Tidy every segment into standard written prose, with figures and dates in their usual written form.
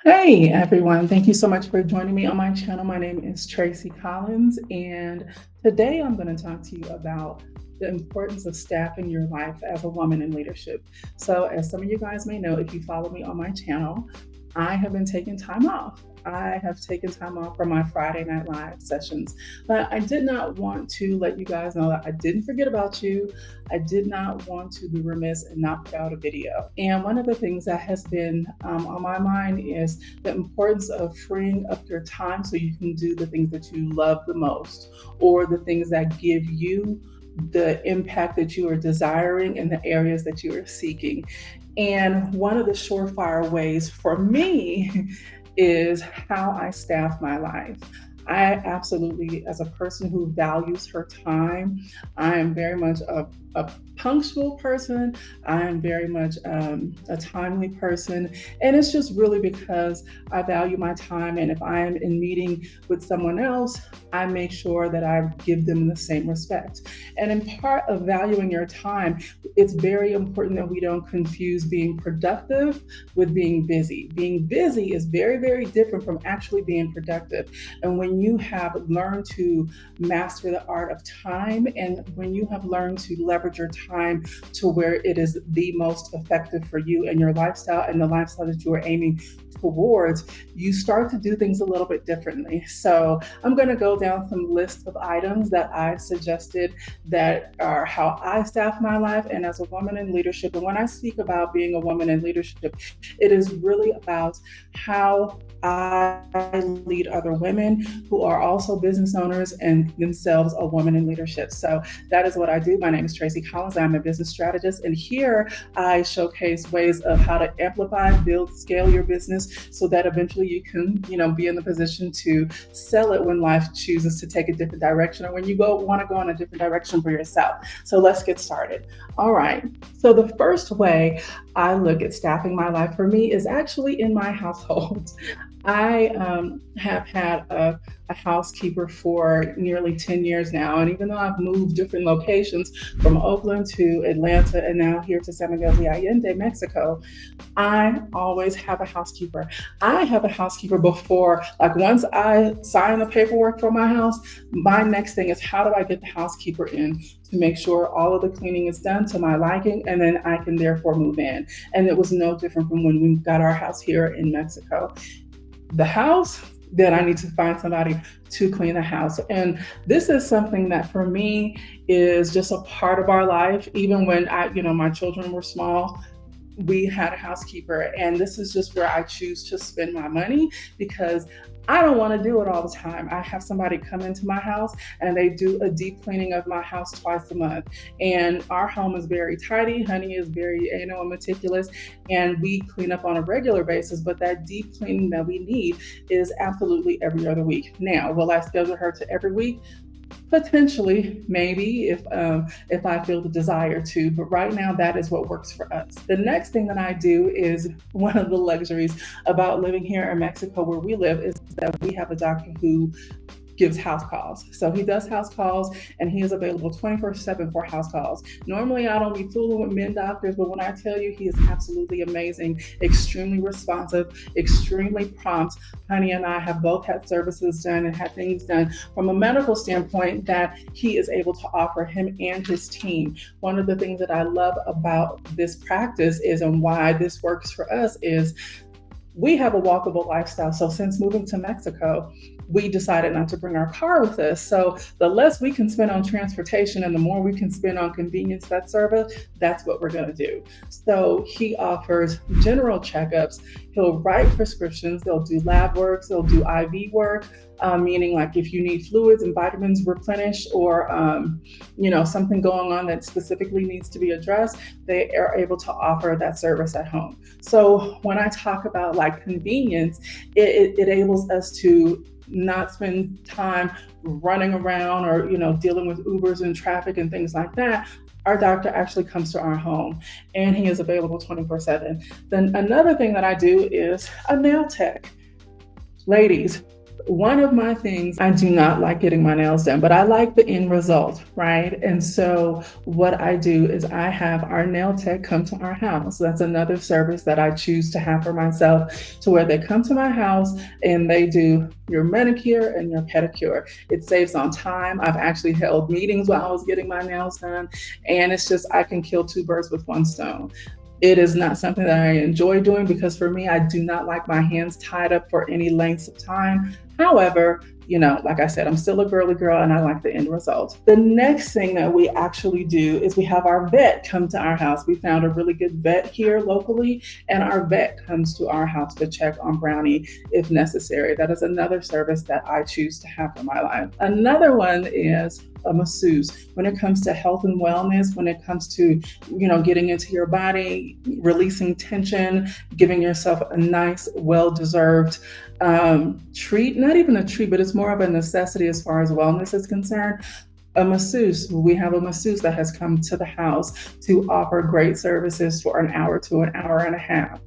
Hey everyone, thank you so much for joining me on my channel. My name is Tracie Collins, and today I'm going to talk to you about the importance of staffing your life as a woman in leadership. So, as some of you guys may know, if you follow me on my channel, I have been taking time off. I have taken time off from my Friday Night Live sessions, but I did not want to let you guys know that I didn't forget about you. I did not want to be remiss and not put out a video. And one of the things that has been on my mind is the importance of freeing up your time so you can do the things that you love the most or the things that give you the impact that you are desiring in the areas that you are seeking. And one of the surefire ways for me is how I staff my life. I absolutely, as a person who values her time, I am very much a punctual person. I am very much a timely person. And it's just really because I value my time. And if I'm in meeting with someone else, I make sure that I give them the same respect. And in part of valuing your time, it's very important that we don't confuse being productive with being busy. Being busy is very, very different from actually being productive. And when you have learned to master the art of time, and when you have learned to leverage your time to where it is the most effective for you and your lifestyle and the lifestyle that you are aiming towards, you start to do things a little bit differently. So I'm going to go down some lists of items that I suggested that are how I staff my life and as a woman in leadership. And when I speak about being a woman in leadership, it is really about how I lead other women who are also business owners and themselves a woman in leadership. So that is what I do. My name is Tracie Collins. I'm a business strategist, and here I showcase ways of how to amplify, build, scale your business so that eventually you can, be in the position to sell it when life chooses to take a different direction or when you want to go in a different direction for yourself. So let's get started. All right. So the first way I look at staffing my life for me is actually in my household. I have had a housekeeper for nearly 10 years now. And even though I've moved different locations from Oakland to Atlanta and now here to San Miguel de Allende, Mexico, I always have a housekeeper. I have a housekeeper before, like once I sign the paperwork for my house, my next thing is how do I get the housekeeper in to make sure all of the cleaning is done to my liking, and then I can therefore move in. And it was no different from when we got our house here in Mexico. The house, then I need to find somebody to clean the house. And this is something that for me is just a part of our life. Even when my children were small, we had a housekeeper, and this is just where I choose to spend my money because I don't want to do it all the time. I have somebody come into my house and they do a deep cleaning of my house twice a month. And our home is very tidy. Honey is very anal and meticulous, and we clean up on a regular basis. But that deep cleaning that we need is absolutely every other week. Now, will I schedule her to every week? Potentially, maybe if I feel the desire to, but right now that is what works for us. The next thing that I do is one of the luxuries about living here in Mexico where we live is that we have a doctor who gives house calls. So he does house calls and he is available 24/7 for house calls. Normally, I don't be fooling with men doctors, but when I tell you he is absolutely amazing, extremely responsive, extremely prompt. Honey and I have both had services done and had things done from a medical standpoint that he is able to offer him and his team. One of the things that I love about this practice is, and why this works for us is, we have a walkable lifestyle. So since moving to Mexico, we decided not to bring our car with us. So the less we can spend on transportation and the more we can spend on convenience that service, that's what we're going to do. So he offers general checkups. He'll write prescriptions. They'll do lab work. They'll do IV work, meaning like if you need fluids and vitamins replenished or, something going on that specifically needs to be addressed, they are able to offer that service at home. So when I talk about like convenience, it enables us to not spend time running around or dealing with Ubers and traffic and things like that. Our doctor actually comes to our home and he is available 24/7. Then another thing that I do is a nail tech. Ladies, One of my things, I do not like getting my nails done, but I like the end result, right? And so what I do is I have our nail tech come to our house. That's another service that I choose to have for myself, to where they come to my house and they do your manicure and your pedicure. It saves on time. I've actually held meetings while I was getting my nails done, and it's just, I can kill two birds with one stone. It is not something that I enjoy doing, because for me, I do not like my hands tied up for any lengths of time. However, like I said, I'm still a girly girl and I like the end result. The next thing that we actually do is we have our vet come to our house. We found a really good vet here locally, and our vet comes to our house to check on Brownie if necessary. That is another service that I choose to have in my life. Another one is a masseuse. When it comes to health and wellness, when it comes to, getting into your body, releasing tension, giving yourself a nice, well-deserved treat, not even a treat, but it's more of a necessity as far as wellness is concerned. A masseuse, we have a masseuse that has come to the house to offer great services for an hour to an hour and a half.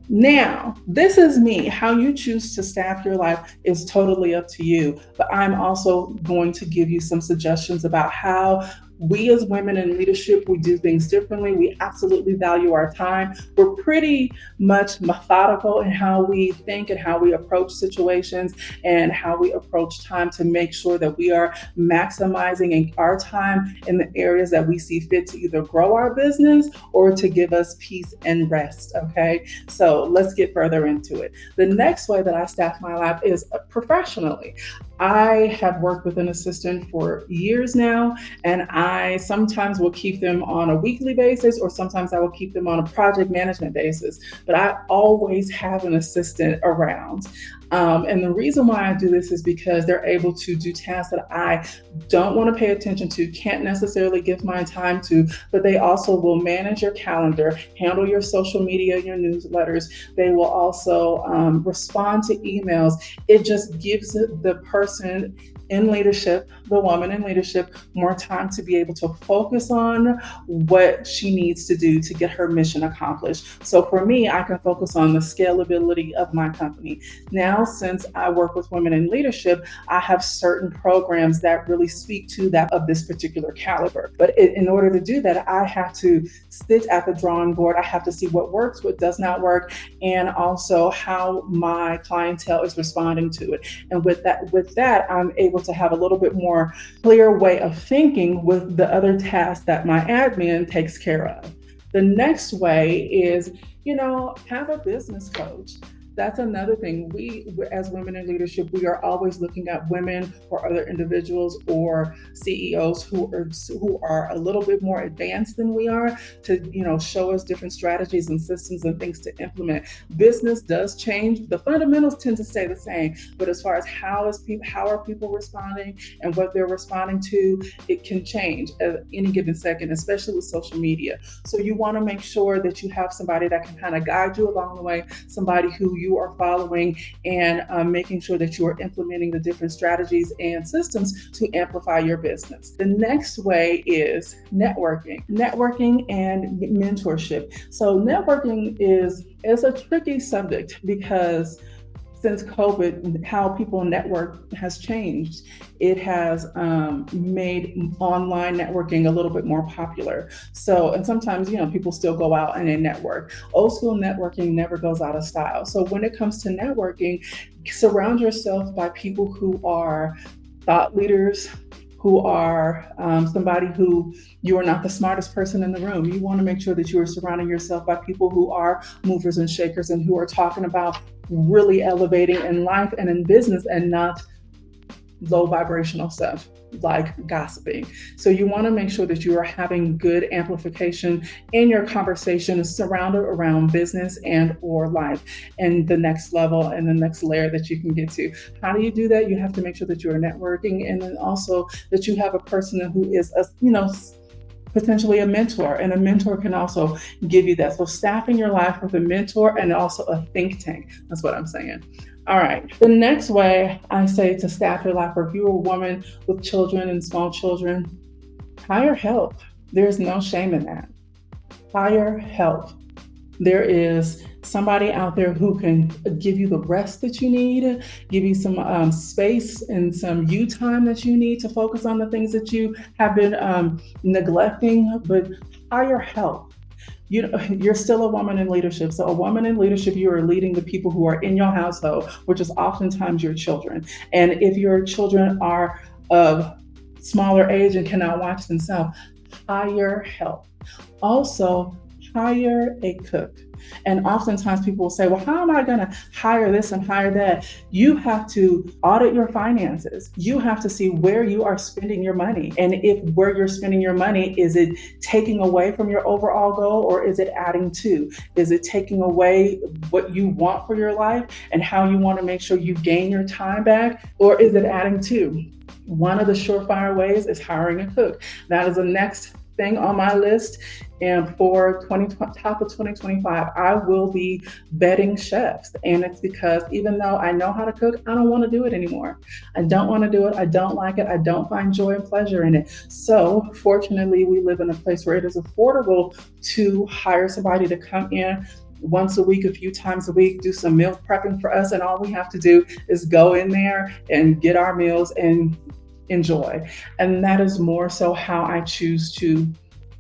Now, this is me. How you choose to staff your life is totally up to you. But I'm also going to give you some suggestions about how we as women in leadership, we do things differently. We absolutely value our time. We're pretty much methodical in how we think and how we approach situations and how we approach time, to make sure that we are maximizing our time in the areas that we see fit to either grow our business or to give us peace and rest. Okay, so let's get further into it. The next way that I staff my life is professionally. I have worked with an assistant for years now, and I sometimes will keep them on a weekly basis, or sometimes I will keep them on a project management basis, but I always have an assistant around. And the reason why I do this is because they're able to do tasks that I don't want to pay attention to, can't necessarily give my time to, but they also will manage your calendar, handle your social media, your newsletters. They will also respond to emails. It just gives the person in leadership, the woman in leadership, more time to be able to focus on what she needs to do to get her mission accomplished. So for me, I can focus on the scalability of my company. Now, since I work with women in leadership, I have certain programs that really speak to that of this particular caliber. But in order to do that, I have to sit at the drawing board. I have to see what works, what does not work, and also how my clientele is responding to it. And with that, I'm able to have a little bit more clear way of thinking with the other tasks that my admin takes care of. The next way is, have a business coach. That's another thing. We, as women in leadership, we are always looking at women or other individuals or CEOs who are a little bit more advanced than we are, to show us different strategies and systems and things to implement. Business does change. The fundamentals tend to stay the same, but as far as how are people responding and what they're responding to, it can change at any given second, especially with social media. So you want to make sure that you have somebody that can kind of guide you along the way, somebody who you are following, and making sure that you are implementing the different strategies and systems to amplify your business. The next way is networking and mentorship. So networking is a tricky subject, because since COVID, how people network has changed. It has made online networking a little bit more popular. So, and sometimes, people still go out and they network. Old school networking never goes out of style. So when it comes to networking, surround yourself by people who are thought leaders, who are somebody who, you are not the smartest person in the room. You want to make sure that you are surrounding yourself by people who are movers and shakers and who are talking about really elevating in life and in business, and not low vibrational stuff like gossiping. So you want to make sure that you are having good amplification in your conversation surrounded around business and or life, and the next level and the next layer that you can get to. How do you do that? You have to make sure that you are networking, and then also that you have a person who is potentially a mentor, and a mentor can also give you that. So staffing your life with a mentor and also a think tank. That's what I'm saying. All right. The next way I say to staff your life, or if you're a woman with children and small children, hire help. There's no shame in that. Hire help. There is somebody out there who can give you the rest that you need, give you some space and some you time that you need to focus on the things that you have been neglecting, but hire help. You're still a woman in leadership. So a woman in leadership, you are leading the people who are in your household, which is oftentimes your children. And if your children are of smaller age and cannot watch themselves, hire help. Also, hire a cook. And oftentimes people will say, well, how am I going to hire this and hire that? You have to audit your finances. You have to see where you are spending your money. And if where you're spending your money, is it taking away from your overall goal, or is it adding to? Is it taking away what you want for your life and how you want to make sure you gain your time back, or is it adding to? One of the surefire ways is hiring a cook. That is the next thing on my list. And for top of 2025, I will be vetting chefs. And it's because even though I know how to cook, I don't want to do it anymore. I don't want to do it. I don't like it. I don't find joy and pleasure in it. So fortunately, we live in a place where it is affordable to hire somebody to come in once a week, a few times a week, do some meal prepping for us. And all we have to do is go in there and get our meals and enjoy. And that is more so how I choose to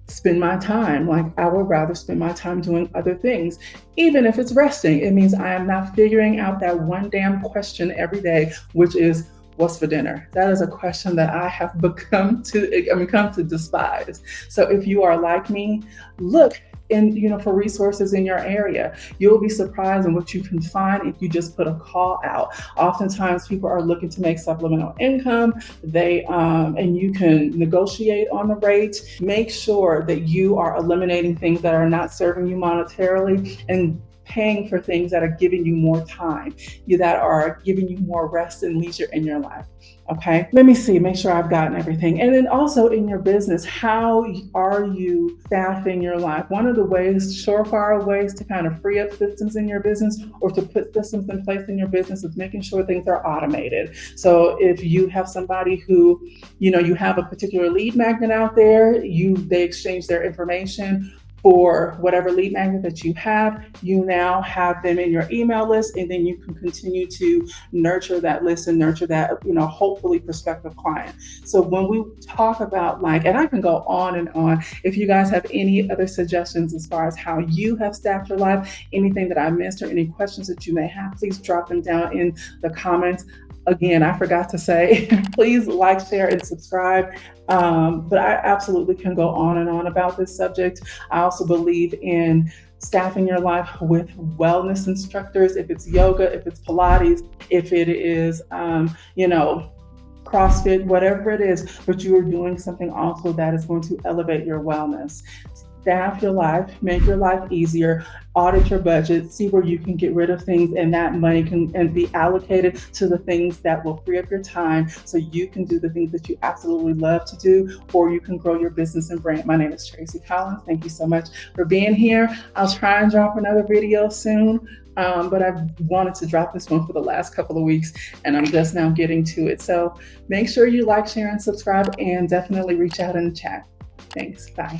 spend my time. Like, I would rather spend my time doing other things, even if it's resting. It means I am not figuring out that one damn question every day, which is, what's for dinner? That is a question that I have come to despise. So if you are like me, look for resources in your area. You'll be surprised in what you can find if you just put a call out. Oftentimes people are looking to make supplemental income. And you can negotiate on the rate. Make sure that you are eliminating things that are not serving you monetarily and paying for things that are giving you more time, that are giving you more rest and leisure in your life. Okay, let me see, make sure I've gotten everything. And then also in your business, how are you staffing your life? One of the surefire ways to kind of free up systems in your business, or to put systems in place in your business, is making sure things are automated. So if you have somebody who, you have a particular lead magnet out there, they exchange their information for whatever lead magnet that you have, you now have them in your email list, and then you can continue to nurture that list and nurture that, hopefully prospective client. So when we talk about and I can go on and on, if you guys have any other suggestions as far as how you have staffed your life, anything that I missed, or any questions that you may have, please drop them down in the comments. Again, I forgot to say, please like, share, and subscribe. But I absolutely can go on and on about this subject. I also believe in staffing your life with wellness instructors, if it's yoga, if it's Pilates, if it is, CrossFit, whatever it is, but you are doing something also that is going to elevate your wellness. Staff your life, make your life easier, audit your budget, see where you can get rid of things, and that money can be allocated to the things that will free up your time so you can do the things that you absolutely love to do, or you can grow your business and brand. My name is Tracie Collins. Thank you so much for being here. I'll try and drop another video soon. But I've wanted to drop this one for the last couple of weeks, and I'm just now getting to it. So make sure you like, share, and subscribe, and definitely reach out in the chat. Thanks. Bye.